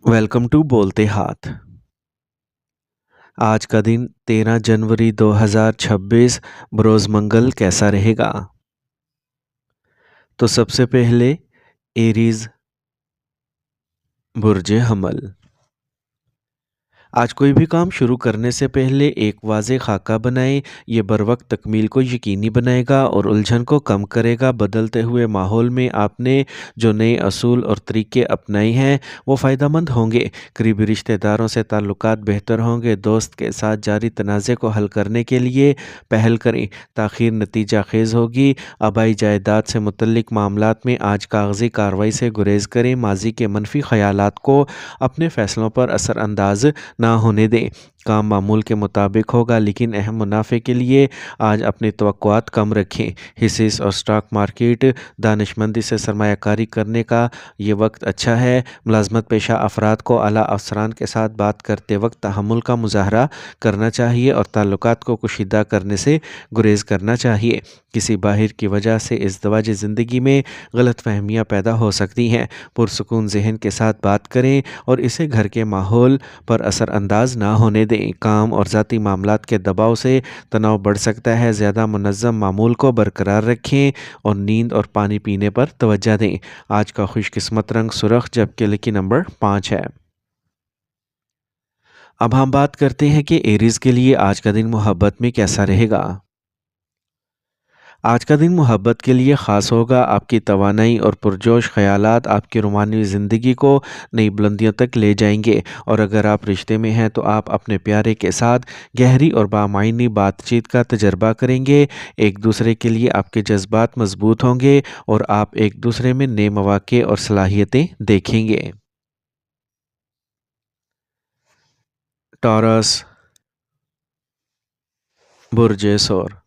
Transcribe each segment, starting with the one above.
Welcome to बोलते हाथ। आज का दिन 13 जनवरी 2026 बरोज़ मंगल कैसा रहेगा? तो सबसे पहले एरीज बुर्ज हमल। आज कोई भी काम शुरू करने से पहले एक वाज़े खाका बनाएं। ये बर वक्त तकमील को यकीनी बनाएगा और उलझन को कम करेगा। बदलते हुए माहौल में आपने जो नए असूल और तरीके अपनाए हैं वो फ़ायदेमंद होंगे। करीबी रिश्तेदारों से ताल्लुकात बेहतर होंगे। दोस्त के साथ जारी तनाज़े को हल करने के लिए पहल करें। ताख़ीर नतीजा खेज़ होगी। आबाई जायदाद से मुतल्लिक मामलात में आज कागज़ी कार्रवाई से गुरेज करें। माजी के मनफी ख़यालात को अपने फ़ैसलों पर असरअंदाज ना होने दें। काम मामूल के मुताबिक होगा लेकिन अहम मुनाफे के लिए आज अपनी तवक्कुआत कम रखें। हिस्से और स्टॉक मार्केट दानिशमंदी से सरमायाकारी करने का ये वक्त अच्छा है। मुलाजमत पेशा अफराद को आला अफसरान के साथ बात करते वक्त तहम्मुल का मुजाहरा करना चाहिए और ताल्लुकात को कुशीदा करने से गुरेज करना चाहिए। किसी बाहिर की वजह से इज़्दिवाजी ज़िंदगी में गलत फहमियाँ पैदा हो सकती हैं। पुरसकून जहन के साथ बात करें और इसे घर के माहौल पर असरअंदाज ना होने दें। काम और ज़ाती मामलात के दबाव से तनाव बढ़ सकता है। ज़्यादा मुनज़्ज़म मामूल को बरकरार रखें और नींद और पानी पीने पर तवज्जो दें। आज का खुशकिस्मत रंग सुर्ख जबकि लकी नंबर 5 है। अब हम बात करते हैं कि एरीज़ के लिए आज का दिन मोहब्बत में कैसा रहेगा। आज का दिन मोहब्बत के लिए ख़ास होगा। आपकी तवानाई और पुरजोश ख़यालात आपकी रोमानी ज़िंदगी को नई बुलंदियों तक ले जाएंगे और अगर आप रिश्ते में हैं तो आप अपने प्यारे के साथ गहरी और बामायनी बातचीत का तजर्बा करेंगे। एक दूसरे के लिए आपके जज्बात मजबूत होंगे और आप एक दूसरे में नए मौक़े और सलाहियतें देखेंगे। टॉरस बुर्ज सौर।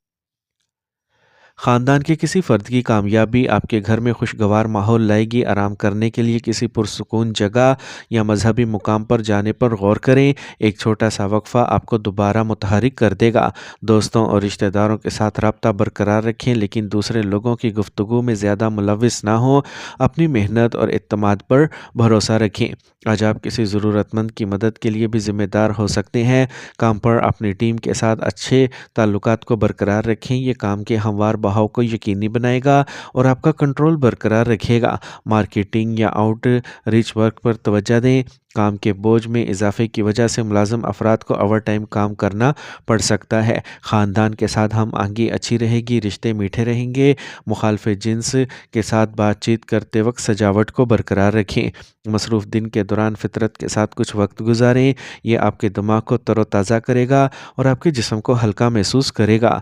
ख़ानदान के किसी फ़र्द की कामयाबी आपके घर में खुशगवार माहौल लाएगी। आराम करने के लिए किसी पुरसुकून जगह या मजहबी मुकाम पर जाने पर गौर करें। एक छोटा सा वक्फ़ा आपको दोबारा मुतहरिक कर देगा। दोस्तों और रिश्तेदारों के साथ रब्ता बरकरार रखें लेकिन दूसरे लोगों की गुफ्तगू में ज़्यादा मुलविस ना हो। अपनी मेहनत और इत्मीनान पर भरोसा रखें। आज आप किसी ज़रूरतमंद की मदद के लिए भी ज़िम्मेदार हो सकते हैं। काम पर अपनी टीम के साथ अच्छे ताल्लुकात को बरकरार रखें। ये काम के हमवार बहाव को यकीनी बनाएगा और आपका कंट्रोल बरकरार रखेगा। मार्केटिंग या आउट रीच वर्क पर तवज्जो दें। काम के बोझ में इजाफे की वजह से मुलाजिम अफराद को ओवर टाइम काम करना पड़ सकता है। ख़ानदान के साथ हम आहंगी अच्छी रहेगी। रिश्ते मीठे रहेंगे। मुखालिफ जिन्स के साथ बातचीत करते वक्त सजावट को बरकरार रखें। मसरूफ़ दिन के दौरान फितरत के साथ कुछ वक्त गुजारें। ये आपके दिमाग को तरोताज़ा करेगा और आपके जिस्म को हल्का महसूस करेगा।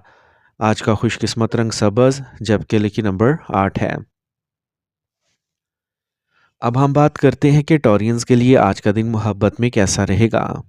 आज का खुशकिस्मत रंग सब्ज़ जबकि लकी नंबर 8 है। अब हम बात करते हैं कि टॉरियंस के लिए आज का दिन मोहब्बत में कैसा रहेगा।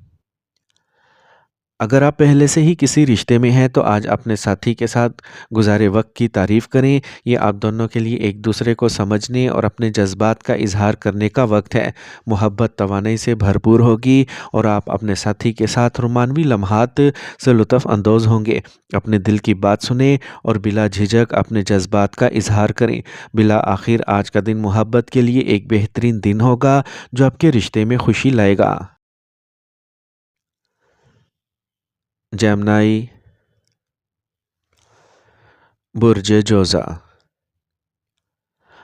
अगर आप पहले से ही किसी रिश्ते में हैं तो आज अपने साथी के साथ गुजारे वक्त की तारीफ़ करें। ये आप दोनों के लिए एक दूसरे को समझने और अपने जज्बात का इजहार करने का वक्त है। मोहब्बत तवानाई से भरपूर होगी और आप अपने साथी के साथ रोमानवी लम्हात से लुत्फ़ अंदोज़ होंगे। अपने दिल की बात सुने और बिला झिझक अपने जज्बात का इजहार करें। बिला आखिर आज का दिन मोहब्बत के लिए एक बेहतरीन दिन होगा जो आपके रिश्ते में खुशी लाएगा। जेमिनी बुर्ज जोज़ा।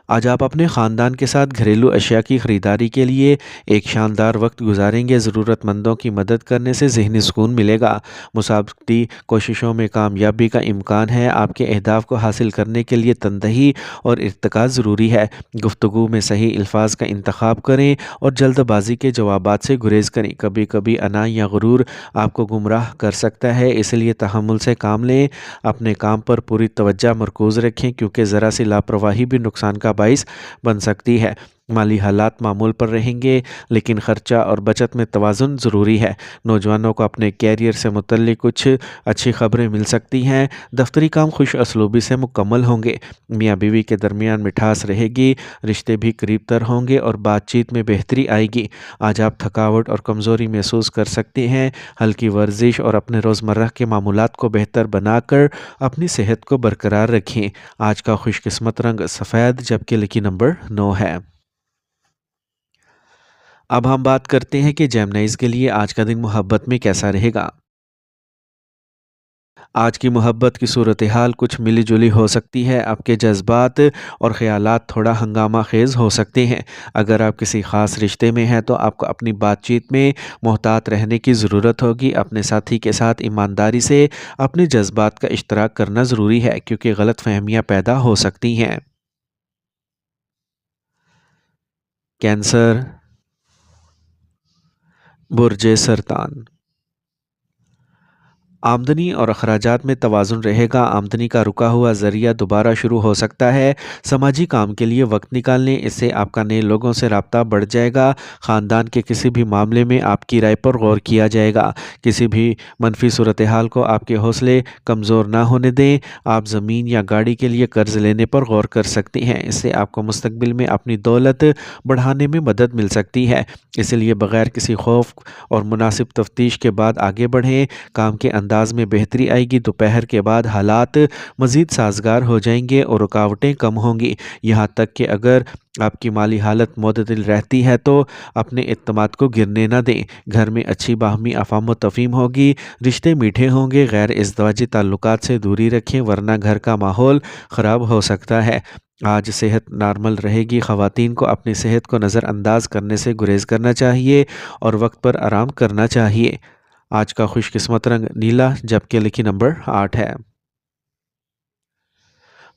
आज आप अपने ख़ानदान के साथ घरेलू अशिया की ख़रीदारी के लिए एक शानदार वक्त गुजारेंगे। ज़रूरतमंदों की मदद करने से ज़हनी सुकून मिलेगा। मुसाबकती कोशिशों में कामयाबी का इम्कान है। आपके अहदाफ़ को हासिल करने के लिए तनदही और इर्तिका ज़रूरी है। गुफ्तगू में सही अल्फाज का इंतखाब करें और जल्दबाजी के जवाबात से गुरेज करें। कभी कभी अना या गुरूर आपको गुमराह कर सकता है, इसलिए तहम्मुल से काम लें। अपने काम पर पूरी तवज्जो मरकूज़ रखें क्योंकि ज़रा सी लापरवाही भी नुकसान का बाइस बन सकती है। माली हालात मामूल पर रहेंगे लेकिन ख़र्चा और बचत में तवाज़ुन ज़रूरी है। नौजवानों को अपने कैरियर से मुतल्लिक कुछ अच्छी खबरें मिल सकती हैं। दफ्तरी काम खुश असलूबी से मुकम्मल होंगे। मियाँ बीवी के दरमियान मिठास रहेगी। रिश्ते भी करीब तर होंगे और बातचीत में बेहतरी आएगी। आज आप थकावट और कमज़ोरी महसूस कर सकते हैं। हल्की वर्जिश और अपने रोज़मर्रा के मामूलात को बेहतर बनाकर अपनी सेहत को बरकरार रखें। आज का खुशकिस्मत रंग सफ़ेद जबकि लकी नंबर 9 है। अब हम बात करते हैं कि जेमिनीज़ के लिए आज का दिन मोहब्बत में कैसा रहेगा। आज की मोहब्बत की सूरत हाल कुछ मिली-जुली हो सकती है। आपके जज़्बात और ख़यालात थोड़ा हंगामा ख़ेज़ हो सकते हैं। अगर आप किसी ख़ास रिश्ते में हैं तो आपको अपनी बातचीत में मोहतात रहने की ज़रूरत होगी। अपने साथी के साथ ईमानदारी से अपने जज़्बात का इश्तराक करना ज़रूरी है, क्योंकि गलतफ़हमियाँ पैदा हो सकती हैं। कैंसर, बुर्ज सरतान। आमदनी और अखराजात में तवाज़ुन रहेगा। आमदनी का रुका हुआ ज़रिया दोबारा शुरू हो सकता है। समाजी काम के लिए वक्त निकाल लें, इससे आपका नए लोगों से राब्ता बढ़ जाएगा। ख़ानदान के किसी भी मामले में आपकी राय पर गौर किया जाएगा। किसी भी मनफी सूरत हाल को आपके हौसले कमज़ोर ना होने दें। आप ज़मीन या गाड़ी के लिए कर्ज़ लेने पर गौर कर सकते हैं। इससे आपको मुस्तकबिल में अपनी दौलत बढ़ाने में मदद मिल सकती है। इसलिए बग़ैर किसी खौफ और मुनासिब तफ्तीश के बाद आगे बढ़ें। काम के अंदाज में बेहतरी आएगी। दोपहर के बाद हालात मज़ीद साजगार हो जाएंगे और रुकावटें कम होंगी। यहाँ तक कि अगर आपकी माली हालत मोतदिल रहती है तो अपने इत्तमाद को गिरने ना दें। घर में अच्छी बाहमी अफ़ाम तफ़हीम होगी। रिश्ते मीठे होंगे। गैर इज़्दवाजी ताल्लुकात से दूरी रखें, वरना घर का माहौल ख़राब हो सकता है। आज सेहत नॉर्मल रहेगी। ख़वातीन को अपनी सेहत को नज़रअंदाज करने से गुरेज करना चाहिए और वक्त पर आराम करना चाहिए। आज का खुशकिस्मत रंग नीला, जबकि लकी नंबर 8 है।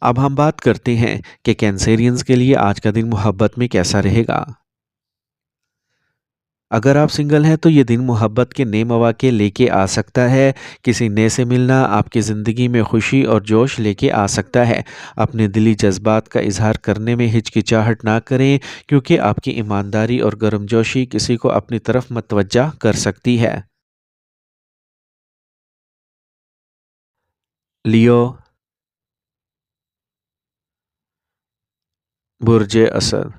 अब हम बात करते हैं कि कैंसेरियंस के लिए आज का दिन मोहब्बत में कैसा रहेगा। अगर आप सिंगल हैं तो ये दिन मोहब्बत के नए मौके लेके आ सकता है। किसी नए से मिलना आपकी ज़िंदगी में खुशी और जोश लेके आ सकता है। अपने दिली जज्बात का इजहार करने में हिचकिचाहट ना करें, क्योंकि आपकी ईमानदारी और गर्मजोशी किसी को अपनी तरफ मतवज्जा कर सकती है। लियो, बुर्ज असद।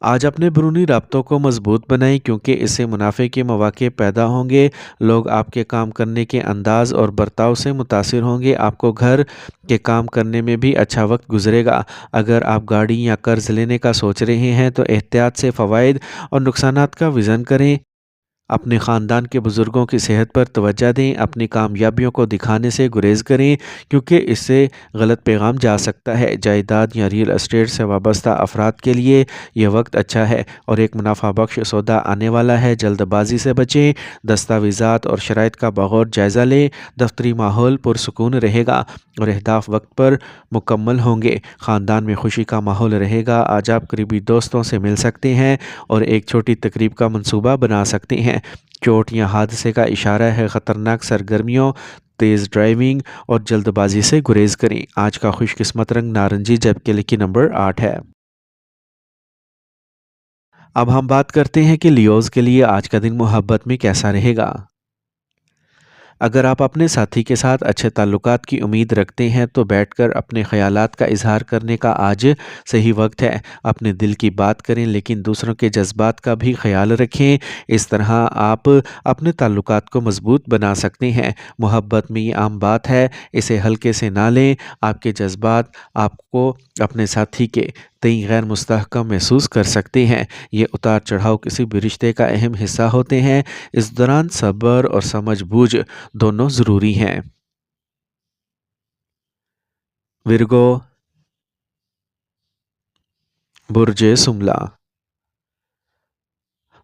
आज अपने बैरूनी राब्तों को मजबूत बनाएं, क्योंकि इससे मुनाफे के मौके पैदा होंगे। लोग आपके काम करने के अंदाज और बर्ताव से मुतासिर होंगे। आपको घर के काम करने में भी अच्छा वक्त गुजरेगा। अगर आप गाड़ी या कर्ज लेने का सोच रहे हैं तो एहतियात से फ़वाइद और नुकसानात का विज़न करें। अपने ख़ानदान के बुज़ुर्गों की सेहत पर तवज्जो दें। अपनी कामयाबियों को दिखाने से गुरेज करें, क्योंकि इससे गलत पैगाम जा सकता है। जायदाद या रियल एस्टेट से वाबस्ता अफराद के लिए यह वक्त अच्छा है और एक मुनाफा बख्श सौदा आने वाला है। जल्दबाजी से बचें। दस्तावेज़ात और शराइत का बगौर जायज़ा लें। दफ्तरी माहौल पुरसकून रहेगा और अहदाफ वक्त पर मुकम्मल होंगे। ख़ानदान में खुशी का माहौल रहेगा। आज आप करीबी दोस्तों से मिल सकते हैं और एक छोटी तकरीब का मंसूबा बना सकते हैं। चोट या हादसे का इशारा है। ख़तरनाक सरगर्मियों, तेज़ ड्राइविंग और जल्दबाजी से गुरेज करें। आज का खुशकिस्मत रंग नारंगी, जबकि लकी नंबर 8 है। अब हम बात करते हैं कि लियोज़ के लिए आज का दिन मोहब्बत में कैसा रहेगा। अगर आप अपने साथी के साथ अच्छे ताल्लुकात की उम्मीद रखते हैं तो बैठकर अपने ख़यालात का इजहार करने का आज सही वक्त है। अपने दिल की बात करें, लेकिन दूसरों के जज्बात का भी ख्याल रखें। इस तरह आप अपने ताल्लुकात को मजबूत बना सकते हैं। मोहब्बत में ये आम बात है, इसे हल्के से ना लें। आपके जज्बात आपको अपने साथी के तई गैर मुस्तहकम महसूस कर सकते हैं। ये उतार चढ़ाव किसी भी रिश्ते का अहम हिस्सा होते हैं। इस दौरान सब्र और समझ बूझ दोनों ज़रूरी हैं। विरगो, बुर्ज सुमला।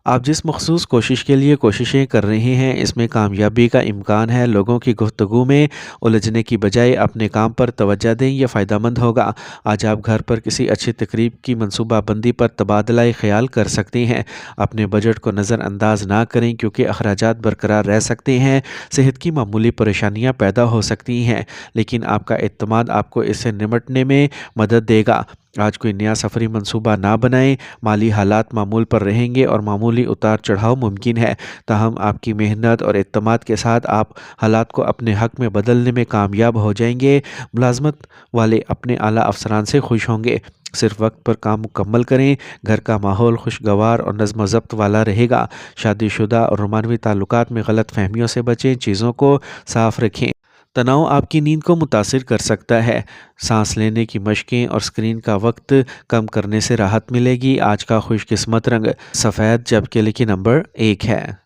आप जिस मखसूस कोशिश के लिए कोशिशें कर रहे हैं, इसमें कामयाबी का इम्कान है। लोगों की गुफ्तगू में उलझने की बजाय अपने काम पर तवज्जो दें, यह फ़ायदेमंद होगा। आज आप घर पर किसी अच्छी तकरीब की मनसूबाबंदी पर तबादला ख्याल कर सकते हैं। अपने बजट को नज़रअंदाज ना करें, क्योंकि अखराजात बरकरार रह सकते हैं। सेहत की मामूली परेशानियाँ पैदा हो सकती हैं, लेकिन आपका एतमाद आपको इससे निमटने में मदद देगा। आज कोई नया सफरी मंसूबा ना बनाएं। माली हालात मामूल पर रहेंगे और मामूली उतार चढ़ाव मुमकिन है। ताहम आपकी मेहनत और एतमाद के साथ आप हालात को अपने हक में बदलने में कामयाब हो जाएंगे। मुलाजमत वाले अपने आला अफसरान से खुश होंगे। सिर्फ वक्त पर काम मुकम्मल करें। घर का माहौल खुशगवार और नज़्म ज़ब्त वाला रहेगा। शादीशुदा और रोमानवी ताल्लुकात में गलत फहमियों से बचें। चीज़ों को साफ रखें। तनाव आपकी नींद को मुतासिर कर सकता है। सांस लेने की मशकें और स्क्रीन का वक्त कम करने से राहत मिलेगी। आज का खुशकिस्मत रंग सफ़ेद, जबकि लिखी नंबर 1 है।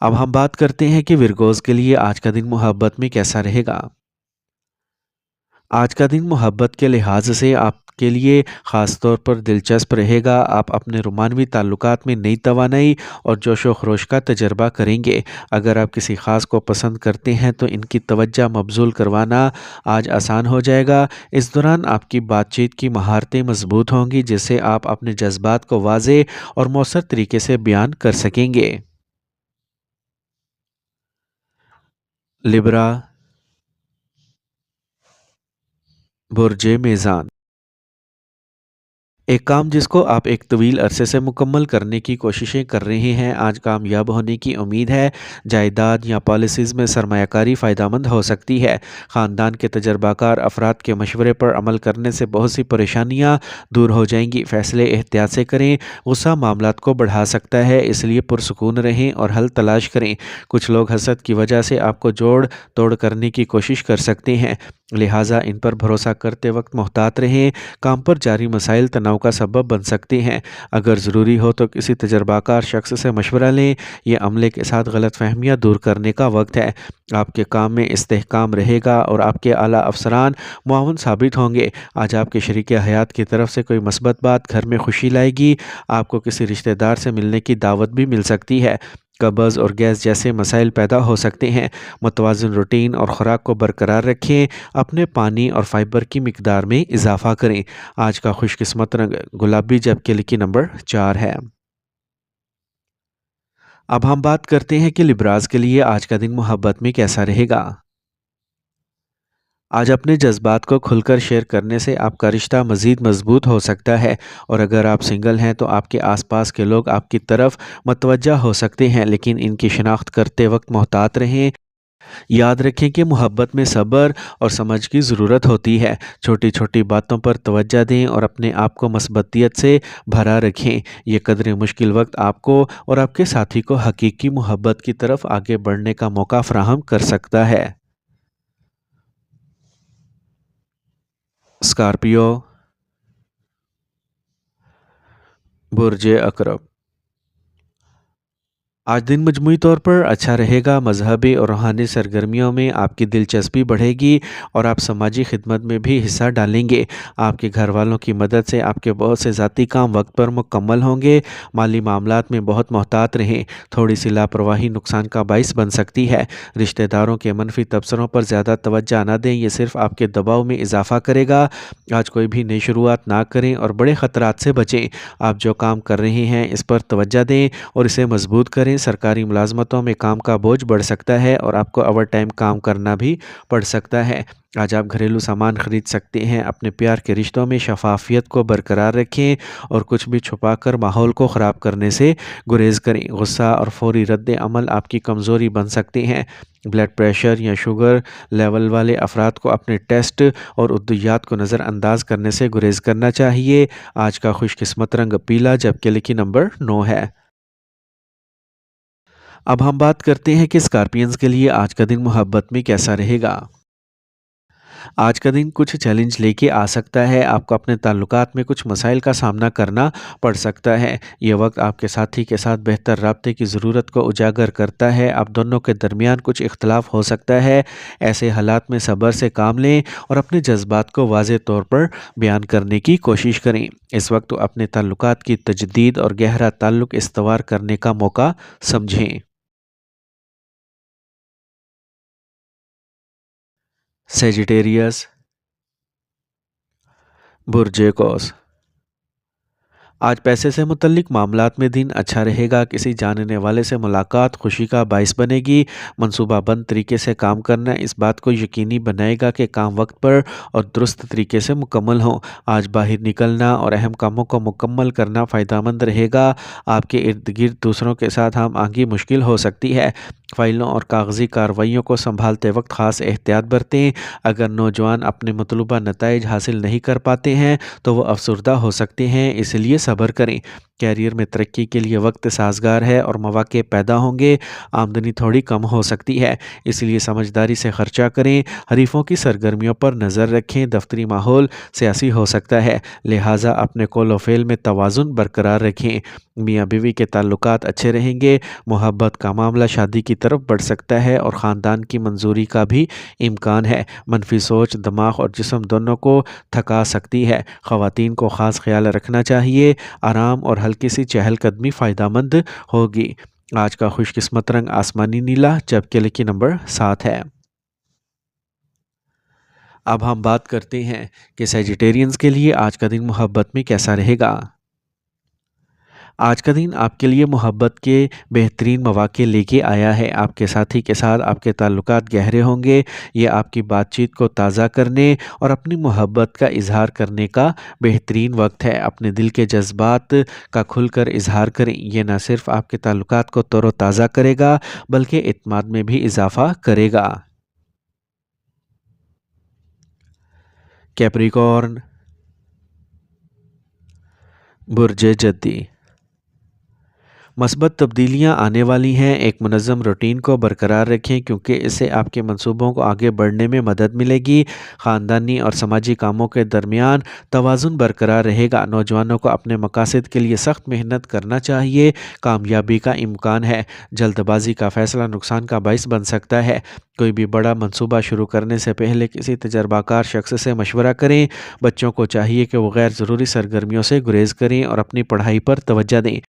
अब हम बात करते हैं कि विरगोज़ के लिए आज का दिन मोहब्बत में कैसा रहेगा। आज का दिन मोहब्बत के लिहाज से आपके लिए ख़ास तौर पर दिलचस्प रहेगा। आप अपने रोमानवी ताल्लुकात में नई तवानाई और जोश व खरोश का तजर्बा करेंगे। अगर आप किसी ख़ास को पसंद करते हैं तो इनकी तवज्जो मबज़ूल करवाना आज आसान हो जाएगा। इस दौरान आपकी बातचीत की महारतें मज़बूत होंगी, जिससे आप अपने जज्बात को वाज़ेह और मौसर तरीके से बयान कर सकेंगे। लिब्रा, बुर्जे मेज़ान। एक काम जिसको आप एक तवील अरसे से मुकम्मल करने की कोशिशें कर रहे हैं, आज कामयाब होने की उम्मीद है। जायदाद या पॉलिसीज़ में सरमायाकारी फ़ायदेमंद हो सकती है। ख़ानदान के तजर्बाकार अफराद के मशवरे पर अमल करने से बहुत सी परेशानियाँ दूर हो जाएंगी। फ़ैसले एहतियात से करें, गुस्सा मामलात को बढ़ा सकता है, इसलिए पुरसुकून रहें और हल तलाश करें। कुछ लोग हसद की वजह से आपको जोड़ तोड़ करने की कोशिश कर सकते हैं, लिहाजा इन पर भरोसा करते वक्त मोहतात रहें। काम पर जारी मसाइल तनाव का सबब बन सकते हैं। अगर ज़रूरी हो तो किसी तजर्बाकार शख्स से मशवरा लें। यह अमले के साथ गलतफहमियाँ दूर करने का वक्त है। आपके काम में इस्तेहकाम रहेगा और आपके आला अफसरान मुआवन साबित होंगे। आज आपके शरीक हयात की तरफ से कोई मस्बत बात घर में खुशी लाएगी। आपको किसी रिश्तेदार से मिलने की दावत भी मिल सकती है। कब्ज़ और गैस जैसे मसाइल पैदा हो सकते हैं। मुतवाज़िन रूटीन और ख़ुराक को बरकरार रखें। अपने पानी और फाइबर की मिकदार में इजाफ़ा करें। आज का खुशकिस्मत रंग गुलाबी, जबकि लिखी नंबर 4 है। अब हम बात करते हैं कि लिब्राज के लिए आज का दिन मोहब्बत में कैसा रहेगा। आज अपने जज्बात को खुलकर शेयर करने से आपका रिश्ता मज़ीद मजबूत हो सकता है, और अगर आप सिंगल हैं तो आपके आसपास के लोग आपकी तरफ मतवज्जा हो सकते हैं, लेकिन इनकी शिनाख्त करते वक्त मोहतात रहें। याद रखें कि मोहब्बत में सब्र और समझ की ज़रूरत होती है। छोटी छोटी बातों पर तवज्जो दें और अपने आप को मस्बतियत से भरा रखें। ये कदरे मुश्किल वक्त आपको और आपके साथी को हकीकी मोहब्बत की तरफ आगे बढ़ने का मौका फराहम कर सकता है। स्कॉर्पियो, बुर्जे अकरब। आज दिन मजमूई तौर पर अच्छा रहेगा। मजहबी और रूहानी सरगर्मियों में आपकी दिलचस्पी बढ़ेगी और आप समाजी खिदमत में भी हिस्सा डालेंगे। आपके घर वालों की मदद से आपके बहुत से ज़ाती काम वक्त पर मुकम्मल होंगे। माली मामलात में बहुत मोहतात रहें। थोड़ी सी लापरवाही नुकसान का बाइस बन सकती है। रिश्तेदारों के मनफी तबसरों पर ज़्यादा तवज्जो न दें, ये सिर्फ आपके दबाव में इजाफा करेगा। आज कोई भी नई शुरुआत ना करें और बड़े ख़तरात से बचें। आप जो काम कर रहे हैं इस पर तवज्जो दें और इसे मजबूत करें। सरकारी मुलाजमतों में काम का बोझ बढ़ सकता है और आपको ओवर टाइम काम करना भी पड़ सकता है। आज आप घरेलू सामान खरीद सकते हैं। अपने प्यार के रिश्तों में शफाफियत को बरकरार रखें और कुछ भी छुपाकर माहौल को ख़राब करने से गुरेज करें। गुस्सा और फौरी रद्द अमल आपकी कमज़ोरी बन सकते हैं। ब्लड प्रेशर या शुगर लेवल वाले अफराद को अपने टेस्ट और उद्दियात को नज़रअंदाज करने से गुरेज करना चाहिए। आज का खुशकिस्मत रंग पीला, जबकि लिखी नंबर 9 है। अब हम बात करते हैं कि स्कॉर्पियंस के लिए आज का दिन मोहब्बत में कैसा रहेगा। आज का दिन कुछ चैलेंज लेके आ सकता है। आपको अपने ताल्लुकात में कुछ मसाइल का सामना करना पड़ सकता है। ये वक्त आपके साथी के साथ बेहतर राब्ते की ज़रूरत को उजागर करता है। आप दोनों के दरमियान कुछ इख्तलाफ हो सकता है। ऐसे हालात में सब्र से काम लें और अपने जज्बात को वाज़ेह तौर पर बयान करने की कोशिश करें। इस वक्त अपने ताल्लुकात की तजदीद और गहरा ताल्लुक इस्तवार करने का मौका समझें। सेजिटेरियस, बुर्जे कौस। आज पैसे से मुतल्लिक मामलात में दिन अच्छा रहेगा। किसी जानने वाले से मुलाकात खुशी का बाइस बनेगी। मनसूबाबंद तरीके से काम करना इस बात को यकीनी बनाएगा कि काम वक्त पर और दुरुस्त तरीके से मुकम्मल हो। आज बाहर निकलना और अहम कामों को मुकम्मल करना फ़ायदेमंद रहेगा। आपके इर्द गिर्द दूसरों के साथ हम आगे मुश्किल हो सकती है। فائلوں اور کاغذی کارروائیوں کو سنبھالتے وقت خاص احتیاط برتیں۔ اگر نوجوان اپنے مطلوبہ نتائج حاصل نہیں کر پاتے ہیں تو وہ افسردہ ہو سکتے ہیں، اس لیے صبر کریں۔ کیریئر میں ترقی کے لیے وقت سازگار ہے اور مواقع پیدا ہوں گے۔ آمدنی تھوڑی کم ہو سکتی ہے، اس لیے سمجھداری سے خرچہ کریں۔ حریفوں کی سرگرمیوں پر نظر رکھیں۔ دفتری ماحول سیاسی ہو سکتا ہے، لہٰذا اپنے قول و فعل میں توازن برقرار رکھیں۔ میاں بیوی کے تعلقات اچھے رہیں گے۔ محبت کا معاملہ شادی کی طرف بڑھ سکتا ہے اور خاندان کی منظوری کا بھی امکان ہے۔ منفی سوچ دماغ اور جسم دونوں کو تھکا سکتی ہے۔ خواتین کو خاص خیال رکھنا چاہیے۔ آرام اور ہلکی سی چہل قدمی فائدہ مند ہوگی۔ آج کا خوش قسمت رنگ آسمانی نیلا، جبکہ لکی نمبر 7 ہے۔ اب ہم بات کرتے ہیں کہ سیجیٹیرینز کے لیے آج کا دن محبت میں کیسا رہے گا۔ آج کا دن آپ کے لیے محبت کے بہترین مواقع لے کے آیا ہے۔ آپ کے ساتھی کے ساتھ آپ کے تعلقات گہرے ہوں گے۔ یہ آپ کی بات چیت کو تازہ کرنے اور اپنی محبت کا اظہار کرنے کا بہترین وقت ہے۔ اپنے دل کے جذبات کا کھل کر اظہار کریں۔ یہ نہ صرف آپ کے تعلقات کو تر و تازہ کرے گا بلکہ اعتماد میں بھی اضافہ کرے گا۔ کیپریکارن، برج جدی، مثبت تبدیلیاں آنے والی ہیں۔ ایک منظم روٹین کو برقرار رکھیں کیونکہ اس سے آپ کے منصوبوں کو آگے بڑھنے میں مدد ملے گی۔ خاندانی اور سماجی کاموں کے درمیان توازن برقرار رہے گا۔ نوجوانوں کو اپنے مقاصد کے لیے سخت محنت کرنا چاہیے۔ کامیابی کا امکان ہے۔ جلد بازی کا فیصلہ نقصان کا باعث بن سکتا ہے۔ کوئی بھی بڑا منصوبہ شروع کرنے سے پہلے کسی تجربہ کار شخص سے مشورہ کریں۔ بچوں کو چاہیے کہ وہ غیر ضروری سرگرمیوں سے گریز کریں اور اپنی پڑھائی پر توجہ دیں۔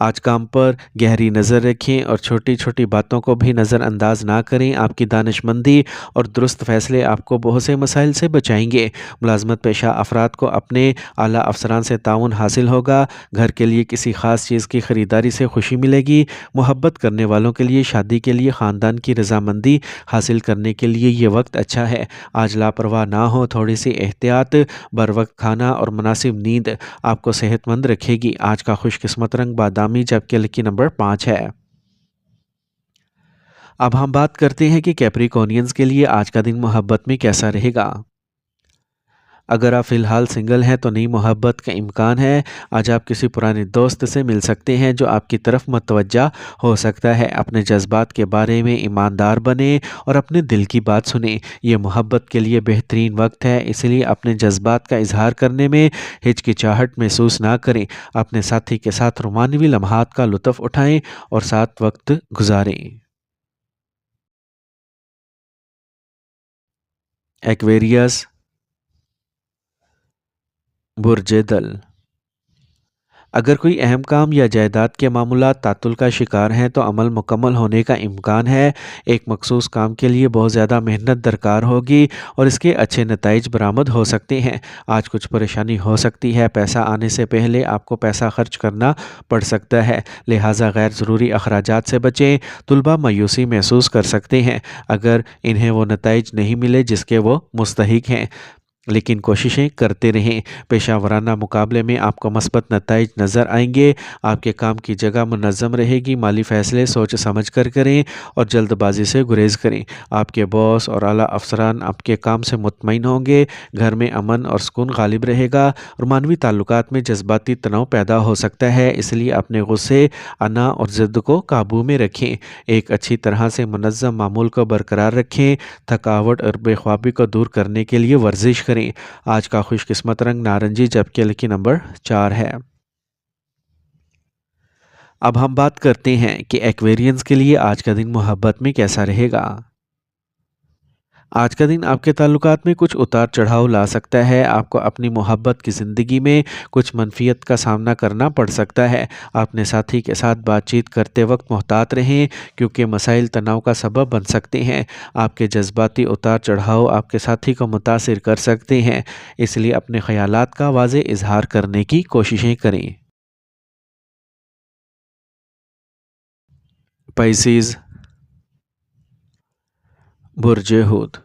آج کام پر گہری نظر رکھیں اور چھوٹی چھوٹی باتوں کو بھی نظر انداز نہ کریں۔ آپ کی دانش مندی اور درست فیصلے آپ کو بہت سے مسائل سے بچائیں گے۔ ملازمت پیشہ افراد کو اپنے اعلیٰ افسران سے تعاون حاصل ہوگا۔ گھر کے لیے کسی خاص چیز کی خریداری سے خوشی ملے گی۔ محبت کرنے والوں کے لیے شادی کے لیے خاندان کی رضامندی حاصل کرنے کے لیے یہ وقت اچھا ہے۔ آج لاپرواہ نہ ہو، تھوڑی سی احتیاط، بر وقت کھانا اور مناسب نیند آپ کو صحت مند رکھے گی۔ آج کا خوش قسمت رنگ بادامی، جبکہ لکی نمبر 5 ہے۔ اب ہم بات کرتے ہیں کہ کیپریکونینز کے لیے آج کا دن محبت میں کیسا رہے گا۔ اگر آپ فی الحال سنگل ہیں تو نئی محبت کا امکان ہے۔ آج آپ کسی پرانے دوست سے مل سکتے ہیں جو آپ کی طرف متوجہ ہو سکتا ہے۔ اپنے جذبات کے بارے میں ایماندار بنیں اور اپنے دل کی بات سنیں۔ یہ محبت کے لیے بہترین وقت ہے، اس لیے اپنے جذبات کا اظہار کرنے میں ہچکچاہٹ محسوس نہ کریں۔ اپنے ساتھی کے ساتھ رومانوی لمحات کا لطف اٹھائیں اور ساتھ وقت گزاریں۔ ایکویریس، برج دل، اگر کوئی اہم کام یا جائیداد کے معاملات تعطل کا شکار ہیں تو عمل مکمل ہونے کا امکان ہے۔ ایک مخصوص کام کے لیے بہت زیادہ محنت درکار ہوگی اور اس کے اچھے نتائج برآمد ہو سکتے ہیں۔ آج کچھ پریشانی ہو سکتی ہے۔ پیسہ آنے سے پہلے آپ کو پیسہ خرچ کرنا پڑ سکتا ہے، لہٰذا غیر ضروری اخراجات سے بچیں۔ طلباء مایوسی محسوس کر سکتے ہیں اگر انہیں وہ نتائج نہیں ملے جس کے وہ مستحق ہیں، لیکن کوششیں کرتے رہیں۔ پیشہ ورانہ مقابلے میں آپ کو مثبت نتائج نظر آئیں گے۔ آپ کے کام کی جگہ منظم رہے گی۔ مالی فیصلے سوچ سمجھ کر کریں اور جلد بازی سے گریز کریں۔ آپ کے باس اور اعلیٰ افسران آپ کے کام سے مطمئن ہوں گے۔ گھر میں امن اور سکون غالب رہے گا۔ رومانوی تعلقات میں جذباتی تناؤ پیدا ہو سکتا ہے، اس لیے اپنے غصے، انا اور ضد کو قابو میں رکھیں۔ ایک اچھی طرح سے منظم معمول کو برقرار رکھیں۔ تھکاوٹ اور بے خوابی کو دور کرنے کے لیے ورزش کریں۔ آج کا خوش قسمت رنگ نارنجی، جبکہ لکی نمبر 4 ہے۔ اب ہم بات کرتے ہیں کہ ایکویرینز کے لیے آج کا دن محبت میں کیسا رہے گا۔ آج کا دن آپ کے تعلقات میں کچھ اتار چڑھاؤ لا سکتا ہے۔ آپ کو اپنی محبت کی زندگی میں کچھ منفیت کا سامنا کرنا پڑ سکتا ہے۔ اپنے ساتھی کے ساتھ بات چیت کرتے وقت محتاط رہیں کیونکہ مسائل تناؤ کا سبب بن سکتے ہیں۔ آپ کے جذباتی اتار چڑھاؤ آپ کے ساتھی کو متاثر کر سکتے ہیں، اس لیے اپنے خیالات کا واضح اظہار کرنے کی کوششیں کریں۔ پائسیز، برج حوت،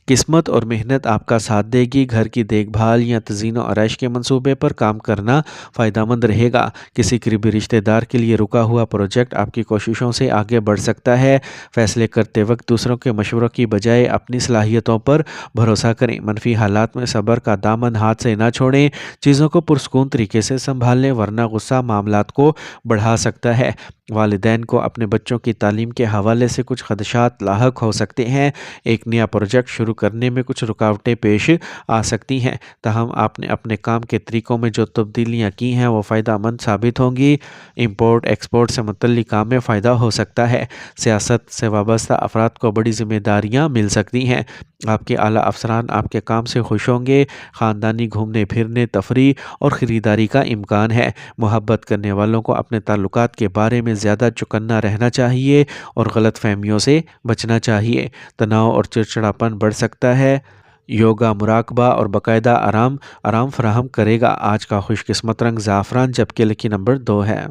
किस्मत और मेहनत आपका साथ देगी। घर की देखभाल या तज़ीन व आराइश के मंसूबे पर काम करना फ़ायदेमंद रहेगा। किसी करीबी रिश्तेदार के लिए रुका हुआ प्रोजेक्ट आपकी कोशिशों से आगे बढ़ सकता है। फैसले करते वक्त दूसरों के मशवरों की बजाय अपनी सलाहियतों पर भरोसा करें। मनफी हालात में सब्र का दामन हाथ से ना छोड़ें। चीज़ों को पुरसकून तरीके से संभाल लें, वरना गुस्सा मामलात को बढ़ा सकता है। वालिदैन को अपने बच्चों की तालीम के हवाले से कुछ खदशात लाहक हो सकते हैं। एक नया प्रोजेक्ट शुरू करने में कुछ रुकावटें पेश आ सकती हैं, ताहम आपने अपने काम के तरीक़ों में जो तब्दीलियाँ की हैं वो फ़ायदेमंद साबित होंगी। इंपोर्ट एक्सपोर्ट से मुतल्लिक़ काम में फ़ायदा हो सकता है। सियासत से वाबस्ता अफराद को बड़ी ज़िम्मेदारियाँ मिल सकती हैं। आपके आला अफसरान आपके काम से खुश होंगे। ख़ानदानी घूमने फिरने, तफरीह और ख़रीदारी का इम्कान है। मोहब्बत करने वालों को अपने ताल्लुकात के बारे में ज़्यादा चौकन्ना रहना चाहिए और गलत फहमियों से बचना चाहिए। तनाव और चिड़चिड़ापन बढ़ सकता है। योगा, मुराकबा और बाकायदा आराम फराहम करेगा। आज का खुशकिस्मत रंग ज़ाफ़रान, जबकि लकी नंबर 2 है।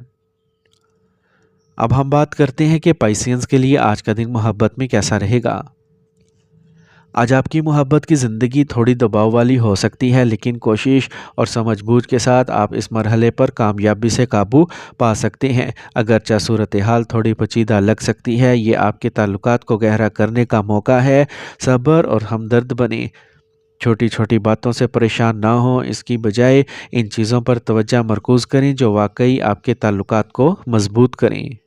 अब हम बात करते हैं कि पाइसियंस के लिए आज का दिन मोहब्बत में कैसा रहेगा। आज आपकी मोहब्बत की ज़िंदगी थोड़ी दबाव वाली हो सकती है, लेकिन कोशिश और समझबूझ के साथ आप इस मरहले पर कामयाबी से काबू पा सकते हैं। अगरचे सूरत हाल थोड़ी पेचीदा लग सकती है, ये आपके ताल्लुकात को गहरा करने का मौका है। सब्र और हमदर्द बने। छोटी छोटी बातों से परेशान ना हों, इसकी बजाय इन चीज़ों पर तवज्जो मरकूज़ करें जो वाकई आपके ताल्लुकात को मजबूत करें।